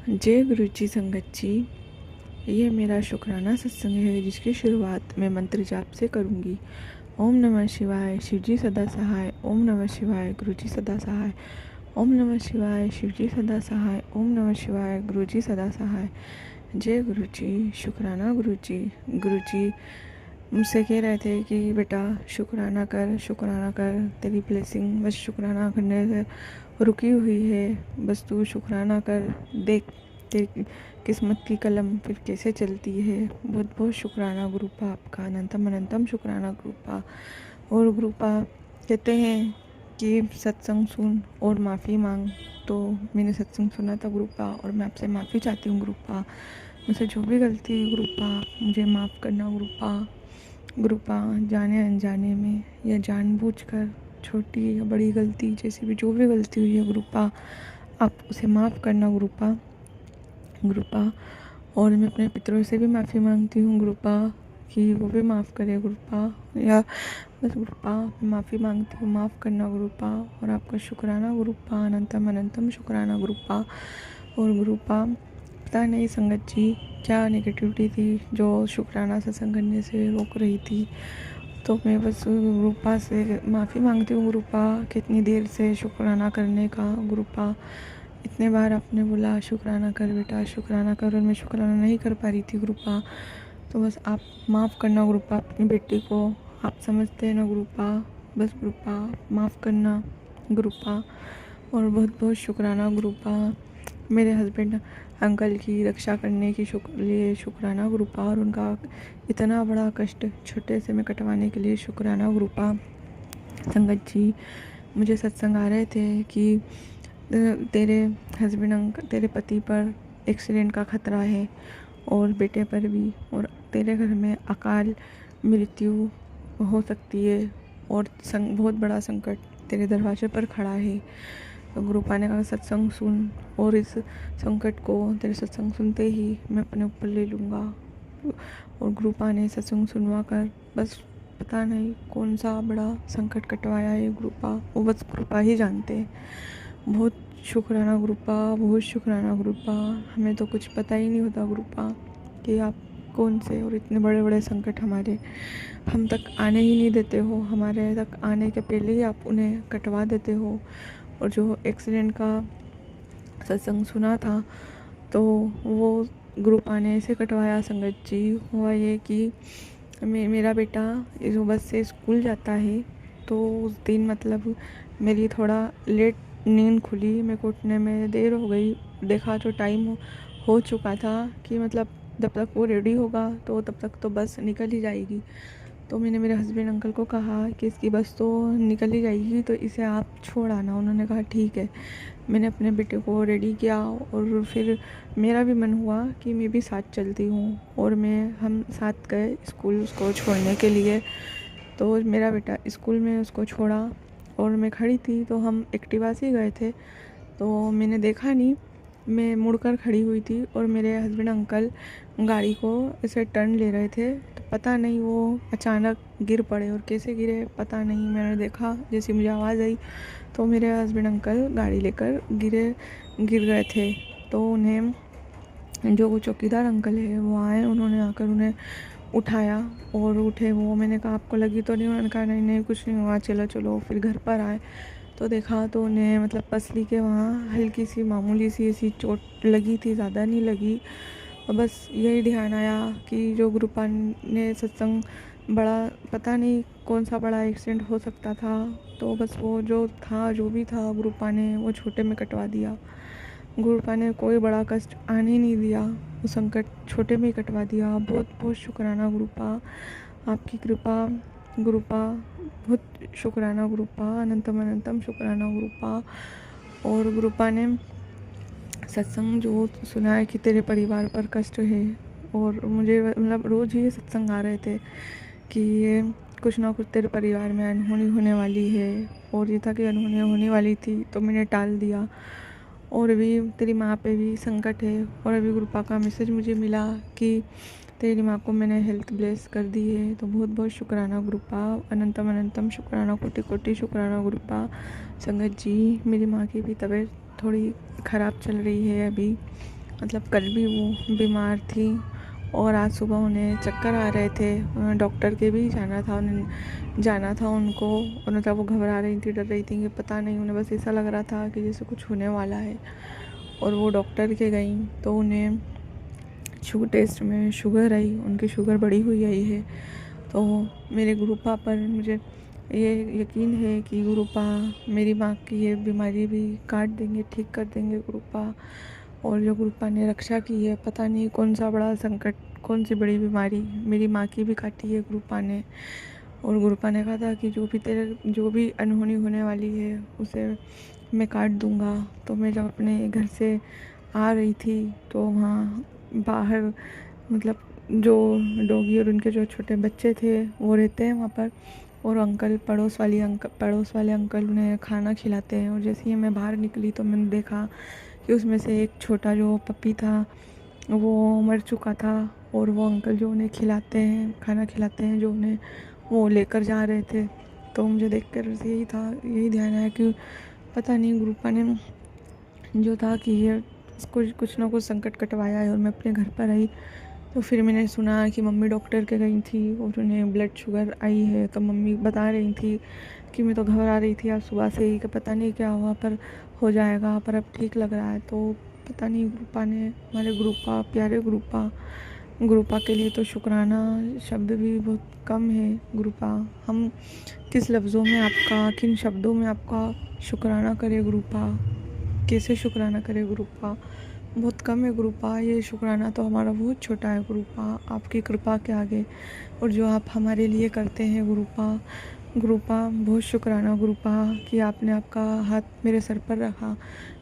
जय गुरु जी संगत जी। ये मेरा शुक्राना सत्संग है जिसकी शुरुआत मैं मंत्र जाप से करूँगी। ओम नमः शिवाय, शिव जी सदा सहाय। ओम नमः शिवाय, गुरु जी सदा सहाय। ओम नमः शिवाय, शिव जी सदा सहाय। ओम नमः शिवाय, गुरु जी सदा सहाय। जय गुरु जी। शुक्राना गुरु जी। गुरु जी मुझसे कह रहे थे कि बेटा शुक्राना कर, तेरी ब्लेसिंग बस शुक्राना करने से रुकी हुई है। बस तू शुक्राना कर, देख तेरी किस्मत की कलम फिर कैसे चलती है। बहुत बहुत शुक्राना गुरुपा आपका, अनंतम अनंतम शुक्राना गुरुपा। और गुरुपा कहते हैं कि सत्संग सुन और माफ़ी मांग। तो मैंने सत्संग सुना था गुरुपा, और मैं आपसे माफ़ी चाहती हूँ गुरुपा। मुझसे जो भी गलती हुई गुरुपा, मुझे माफ़ करना गुरुपा। गुरुपा जाने अनजाने में या जानबूझकर, छोटी या बड़ी गलती जैसी भी जो भी गलती हुई है गुरुपा, आप उसे माफ़ करना गुरुपा। और मैं अपने पितरों से भी माफ़ी मांगती हूँ गुरुपा कि वो भी माफ़ करे गुरुपा। या बस गुरुपा मैं माफ़ी मांगती हूँ, माफ़ करना गुरुपा। और आपका शुक्राना गुरुपा, अनंतम अनंतम शुक्राना गुरुपा। और गुरुपा पता नहीं संगत जी क्या नेगेटिविटी थी जो शुक्राना सत्संग करने से रोक रही थी। तो मैं बस गुरुपा से माफ़ी मांगती हूँ गुरुपा, कितनी देर से शुक्राना करने का गुरुपा। इतने बार आपने बोला शुक्राना कर बेटा, शुक्राना कर, और मैं शुक्राना नहीं कर पा रही थी गुरुपा। तो बस आप माफ़ करना गुरुपा अपनी बेटी को। आप समझते हैं ना गुरुपा, बस गुरुपा माफ़ करना गुरुपा। और बहुत बहुत शुक्राना गुरुपा मेरे हस्बैंड अंकल की रक्षा करने की लिए शुक्राना गुरुपा। और उनका इतना बड़ा कष्ट छोटे से में कटवाने के लिए शुक्राना गुरुपा। संगत जी मुझे सत्संग आ रहे थे कि तेरे हस्बैंड अंकल, तेरे पति पर एक्सीडेंट का खतरा है और बेटे पर भी, और तेरे घर में अकाल मृत्यु हो सकती है, और बहुत बड़ा संकट तेरे दरवाजे पर खड़ा है। तो गुरुपा ने कहा सत्संग सुन, और इस संकट को तेरे सत्संग सुनते ही मैं अपने ऊपर ले लूँगा। और गुरुपा ने सत्संग सुनवा कर बस पता नहीं कौन सा बड़ा संकट कटवाया है गुरुपा, वो बस गुरुपा ही जानते हैं। बहुत शुक्राना गुरुपा, बहुत शुक्राना गुरुपा। हमें तो कुछ पता ही नहीं होता गुरुपा कि आप कौन से और इतने बड़े बड़े संकट हमारे हम तक आने ही नहीं देते हो। हमारे तक आने के पहले ही आप उन्हें कटवा देते हो। और जो एक्सीडेंट का सत्संग सुना था तो वो गुरुपा ने ऐसे कटवाया संगत जी। हुआ ये कि मेरा बेटा जो बस से स्कूल जाता है, तो उस दिन मतलब मेरी थोड़ा लेट नींद खुली, मेरे को उठने में देर हो गई। देखा तो टाइम हो चुका था कि मतलब जब तक वो रेडी होगा तो तब तक तो बस निकल ही जाएगी। तो मैंने मेरे हस्बैंड अंकल को कहा कि इसकी बस तो निकल ही जाएगी, तो इसे आप छोड़ आना। उन्होंने कहा ठीक है। मैंने अपने बेटे को रेडी किया, और फिर मेरा भी मन हुआ कि मैं भी साथ चलती हूँ, और हम साथ गए स्कूल उसको छोड़ने के लिए। तो मेरा बेटा स्कूल में उसको छोड़ा, और मैं खड़ी थी, तो हम एक्टिवा से गए थे। तो मैंने देखा नहीं, मैं मुड़कर खड़ी हुई थी, और मेरे हस्बैंड अंकल गाड़ी को ऐसे टर्न ले रहे थे। तो पता नहीं वो अचानक गिर पड़े, और कैसे गिरे पता नहीं। मैंने देखा जैसे मुझे आवाज़ आई तो मेरे हस्बैंड अंकल गाड़ी लेकर गिर गए थे। तो उन्हें जो वो चौकीदार अंकल है वो आए, उन्होंने आकर उन्हें उठाया और उठे वो। मैंने कहा आपको लगी तो नहीं? उन्होंने कहा नहीं नहीं कुछ नहीं हुआ, चलो चलो। फिर घर पर आए तो देखा तो उन्हें मतलब पसली के वहाँ हल्की सी मामूली सी ऐसी चोट लगी थी, ज़्यादा नहीं लगी। और बस यही ध्यान आया कि जो गुरुपा ने सत्संग, बड़ा पता नहीं कौन सा बड़ा एक्सीडेंट हो सकता था। तो बस वो जो था, जो भी था, गुरुपा ने वो छोटे में कटवा दिया। गुरुपा ने कोई बड़ा कष्ट आने ही नहीं दिया, वो संकट छोटे में ही कटवा दिया। बहुत बहुत शुक्राना गुरुपा, आपकी कृपा गुरुपा। बहुत शुक्राना गुरुपा, अनंतम अनंतम शुक्राना गुरुपा। और गुरुपा ने सत्संग जो सुना है कि तेरे परिवार पर कष्ट है, और मुझे मतलब रोज़ ही सत्संग आ रहे थे कि ये कुछ ना कुछ तेरे परिवार में अनहोनी होने वाली है। और ये था कि अनहोनी होने वाली थी तो मैंने टाल दिया। और अभी तेरी माँ पे भी संकट है, और अभी गुरुपा का मैसेज मुझे मिला कि तेरी माँ को मैंने हेल्थ ब्लेस कर दी है। तो बहुत बहुत शुक्राना गुरुपा, अनंतम अनंतम शुक्राना, कोटि कोटि शुक्राना गुरुपा। संगत जी मेरी माँ की भी तबीयत थोड़ी ख़राब चल रही है अभी, मतलब कल भी वो बीमार थी और आज सुबह उन्हें चक्कर आ रहे थे। डॉक्टर के भी जाना था उनको, और मतलब वो घबरा रही थी, डर रही थी कि पता नहीं, उन्हें बस ऐसा लग रहा था कि जैसे कुछ होने वाला है। और वो डॉक्टर के गई तो उन्हें टेस्ट में शुगर आई, उनकी शुगर बढ़ी हुई आई है। तो मेरे गुरुपा पर मुझे ये यकीन है कि गुरुपा मेरी माँ की ये बीमारी भी काट देंगे, ठीक कर देंगे गुरुपा। और जो गुरुपा ने रक्षा की है, पता नहीं कौन सा बड़ा संकट, कौन सी बड़ी बीमारी मेरी माँ की भी काटी है गुरुपा ने। और गुरुपा ने कहा था कि जो भी अनहोनी होने वाली है उसे मैं काट दूंगा। तो मैं जब अपने घर से आ रही थी तो वहाँ बाहर मतलब जो डॉगी और उनके जो छोटे बच्चे थे वो रहते हैं वहाँ पर, और पड़ोस वाले अंकल उन्हें खाना खिलाते हैं। और जैसे ही मैं बाहर निकली तो मैंने देखा कि उसमें से एक छोटा जो पपी था वो मर चुका था। और वो अंकल जो उन्हें खाना खिलाते हैं, जो उन्हें वो लेकर जा रहे थे। तो मुझे देखकर यही ध्यान आया कि पता नहीं गुरुपा ने जो था कि ये कुछ ना कुछ संकट कटवाया है। और मैं अपने घर पर आई तो फिर मैंने सुना कि मम्मी डॉक्टर के गई थी और उन्हें ब्लड शुगर आई है। तो मम्मी बता रही थी कि मैं तो घबरा रही थी आज सुबह से ही कि पता नहीं क्या हुआ, पर हो जाएगा, पर अब ठीक लग रहा है। तो पता नहीं गुरुपा ने, हमारे गुरुपा, प्यारे गुरुपा के लिए तो शुक्राना शब्द भी बहुत कम है। गुरुपा, हम किन शब्दों में आपका शुक्राना करें गुरुपा, कैसे शुक्राना करें गुरुपा, बहुत कम है गुरुपा। ये शुक्राना तो हमारा बहुत छोटा है गुरुपा, आपकी कृपा के आगे। और जो आप हमारे लिए करते हैं गुरुपा बहुत शुक्राना गुरुपा कि आपने आपका हाथ मेरे सर पर रखा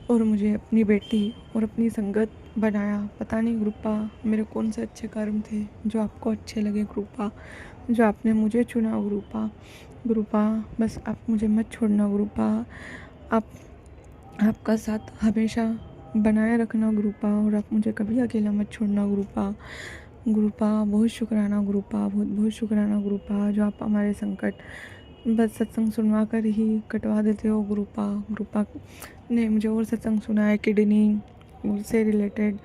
और मुझे अपनी बेटी और अपनी संगत बनाया। पता नहीं गुरुपा मेरे कौन से अच्छे कर्म थे जो आपको अच्छे लगे गुरुपा, जो आपने मुझे चुना गुरुपा बस आप मुझे मत छोड़ना गुरुपा, आपका साथ हमेशा बनाए रखना गुरुपा, और आप मुझे कभी अकेला मत छोड़ना गुरुपा बहुत शुक्राना गुरुपा, बहुत बहुत शुक्राना गुरुपा, जो आप हमारे संकट बस सत्संग सुनवा कर ही कटवा देते हो गुरुपा ने मुझे और सत्संग सुना है किडनी से रिलेटेड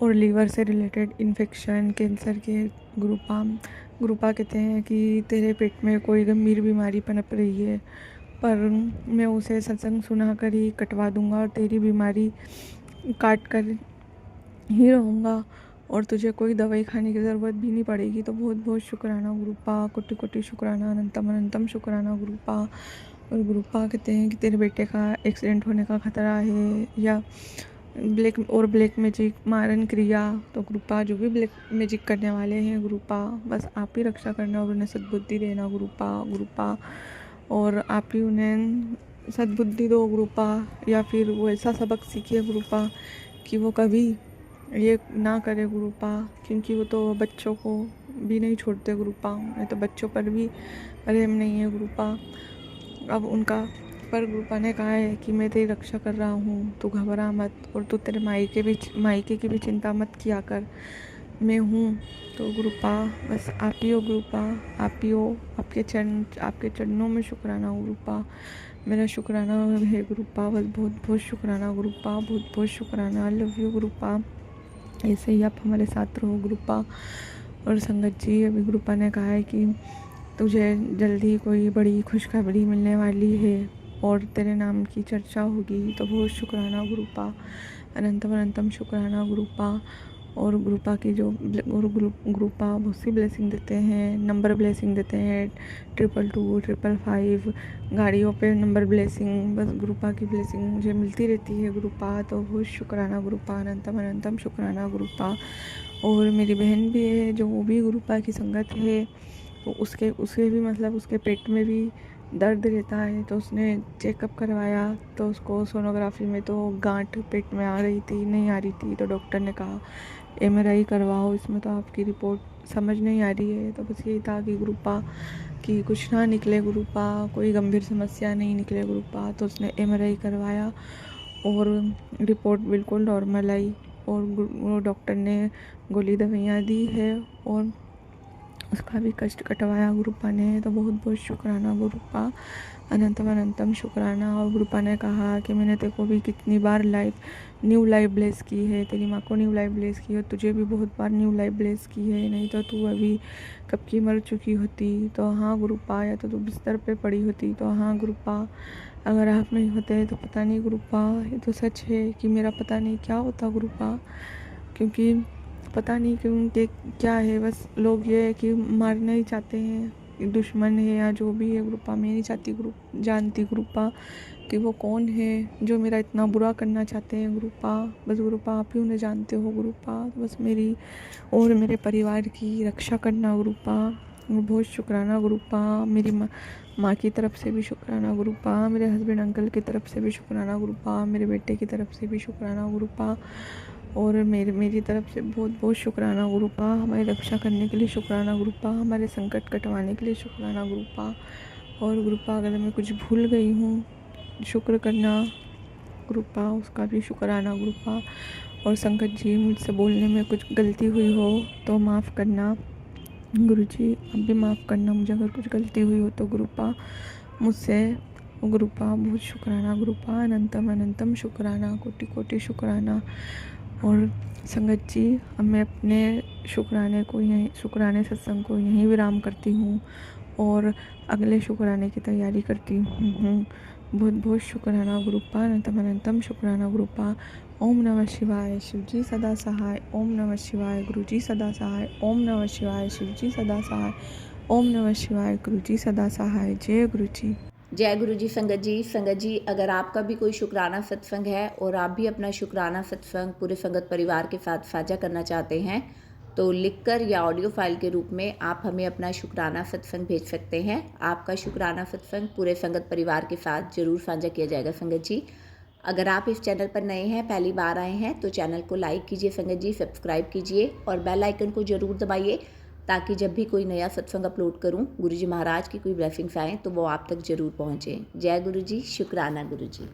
और लीवर से रिलेटेड इन्फेक्शन, कैंसर के। गुरुपा कहते हैं कि तेरे पेट में कोई गंभीर बीमारी पनप रही है, पर मैं उसे सत्संग सुना कर ही कटवा दूंगा और तेरी बीमारी काट कर ही रहूँगा और तुझे कोई दवाई खाने की ज़रूरत भी नहीं पड़ेगी। तो बहुत बहुत शुक्राना गुरुपा, कोटि कोटि शुक्राना, अनंतम अनंतम शुक्राना गुरुपा। और गुरुपा कहते हैं कि तेरे बेटे का एक्सीडेंट होने का खतरा है, या ब्लैक मैजिक मारन क्रिया। तो गुरुपा जो भी ब्लैक मैजिक करने वाले हैं गुरुपा, बस आप ही रक्षा करना और उन्हें सद्बुद्धि देना गुरुपा, और आप ही उन्हें सद्बुद्धि दो गुरुपा, या फिर वो ऐसा सबक सीखे गुरुपा कि वो कभी ये ना करे गुरुपा, क्योंकि वो तो बच्चों को भी नहीं छोड़ते गुरुपा, नहीं तो बच्चों पर भी प्रेम नहीं है गुरुपा। अब उनका पर गुरुपा ने कहा है कि मैं तेरी रक्षा कर रहा हूँ, तू घबरा मत, और तू तेरे मायके की भी चिंता मत किया कर, मैं हूँ। तो गुरुपा बस आप ही हो गुरुपा, आप ही हो, आपके चरणों में शुक्राना गुरुपा, मेरा शुक्राना है गुरुपा, बस बहुत बहुत शुक्राना गुरुपा, बहुत बहुत शुक्राना। आई लव यू गुरुपा, ऐसे ही आप हमारे साथ रहो गुरुपा। और संगत जी, अभी गुरुपा ने कहा है कि तुझे जल्दी कोई बड़ी खुशखबरी मिलने वाली है और तेरे नाम की चर्चा होगी। तो बहुत शुक्राना गुरुपा, अनंतम अनंतम शुक्राना गुरुपा। और गुरुपा की जो गुरुपा बहुत सी ब्लेसिंग देते हैं, नंबर ब्लेसिंग देते हैं 222, 555, गाड़ियों पे नंबर ब्लेसिंग, बस गुरुपा की ब्लेसिंग मुझे मिलती रहती है गुरुपा। तो बहुत शुक्राना गुरुपा, अनंतम अनंतम शुक्राना गुरुपा। और मेरी बहन भी है जो वो भी गुरुपा की संगत है, तो उसके भी मतलब उसके पेट में भी दर्द रहता है। तो उसने चेकअप करवाया तो उसको सोनोग्राफी में तो गांठ पेट में आ रही थी, नहीं आ रही थी, तो डॉक्टर ने कहा MRI करवाओ, इसमें तो आपकी रिपोर्ट समझ नहीं आ रही है। तो बस यही था कि गुरुपा कि कुछ ना निकले गुरुपा, कोई गंभीर समस्या नहीं निकले गुरुपा। तो उसने MRI करवाया और रिपोर्ट बिल्कुल नॉर्मल आई, और वो डॉक्टर ने गोली दवाइयाँ दी है और उसका भी कष्ट कटवाया गुरुपा ने, तो बहुत बहुत शुक्राना गुरुपा, अनंतम अनंतम शुक्राना। और गुरुपा ने कहा कि मैंने तेरे को भी कितनी बार न्यू लाइफ ब्लेस की है, तेरी माँ को न्यू लाइफ ब्लेस की है, तुझे भी बहुत बार न्यू लाइफ ब्लेस की है, नहीं तो तू अभी कब की मर चुकी होती। तो हाँ गुरुपा, या तो तू बिस्तर पे पड़ी होती। तो हाँ गुरुपा, अगर आप नहीं होते तो पता नहीं गुरुपा, ये तो सच है कि मेरा पता नहीं क्या होता गुरुपा, क्योंकि पता नहीं क्यों कि क्या है, बस लोग ये है कि मारना ही चाहते हैं, दुश्मन है या जो भी है गुरुपा। मैं नहीं चाहती जानती गुरुपा कि वो कौन है जो मेरा इतना बुरा करना चाहते हैं गुरुपा। बस गुरुपा आप ही उन्हें जानते हो गुरुपा। तो बस मेरी और मेरे परिवार की रक्षा करना गुरुपा। बहुत शुक्राना गुरुपा, मेरी माँ की तरफ से भी शुक्राना गुरुपा, मेरे हस्बैंड अंकल की तरफ से भी शुक्राना गुरुपा, मेरे बेटे की तरफ से भी शुक्राना गुरुपा, और मेरी तरफ से बहुत बहुत शुक्राना गुरुपा। हमारी रक्षा करने के लिए शुक्राना गुरुपा, हमारे संकट कटवाने के लिए शुक्राना गुरुपा। और गुरुपा अगर मैं कुछ भूल गई हूँ शुक्र करना गुरुपा, उसका भी शुक्राना गुरुपा। और संकट जी, मुझसे बोलने में कुछ गलती हुई हो तो माफ़ करना गुरुजी, अब भी माफ़ करना मुझे अगर कुछ गलती हुई हो तो गुरुपा मुझसे। गुरुपा बहुत शुक्राना गुरुपा, अनंतम अनंतम शुक्राना, कोटि कोटि शुक्राना। और संगत जी, अब मैं अपने शुक्राने सत्संग को यहीं विराम करती हूँ और अगले शुक्राने की तैयारी करती हूँ। बहुत बहुत शुक्राना गुरुपा, अनंतम अनंतम शुक्राना गुरुपा। ओम नमः शिवाय, शिवजी सदा सहाय। ओम नमः शिवाय, गुरुजी सदा सहाय। ओम नमः शिवाय, शिवजी सदा सहाय। ओम नमः शिवाय, गुरुजी सदा सहाय। जय गुरुजी। जय गुरु जी। संगत जी, अगर आपका भी कोई शुक्राना सत्संग है और आप भी अपना शुक्राना सत्संग पूरे संगत परिवार के साथ साझा करना चाहते हैं तो लिखकर या ऑडियो फाइल के रूप में आप हमें अपना शुक्राना सत्संग भेज सकते हैं। आपका शुक्राना सत्संग पूरे संगत परिवार के साथ जरूर साझा किया जाएगा। संगत जी, अगर आप इस चैनल पर नए हैं, पहली बार आए हैं, तो चैनल को लाइक कीजिए संगत जी, सब्सक्राइब कीजिए और बेल आइकन को ज़रूर दबाइए ताकि जब भी कोई नया सत्संग अपलोड करूं, गुरुजी महाराज की कोई ब्लेसिंग्स आएँ तो वो आप तक ज़रूर पहुँचें। जय गुरु जी, शुक्राना गुरु जी।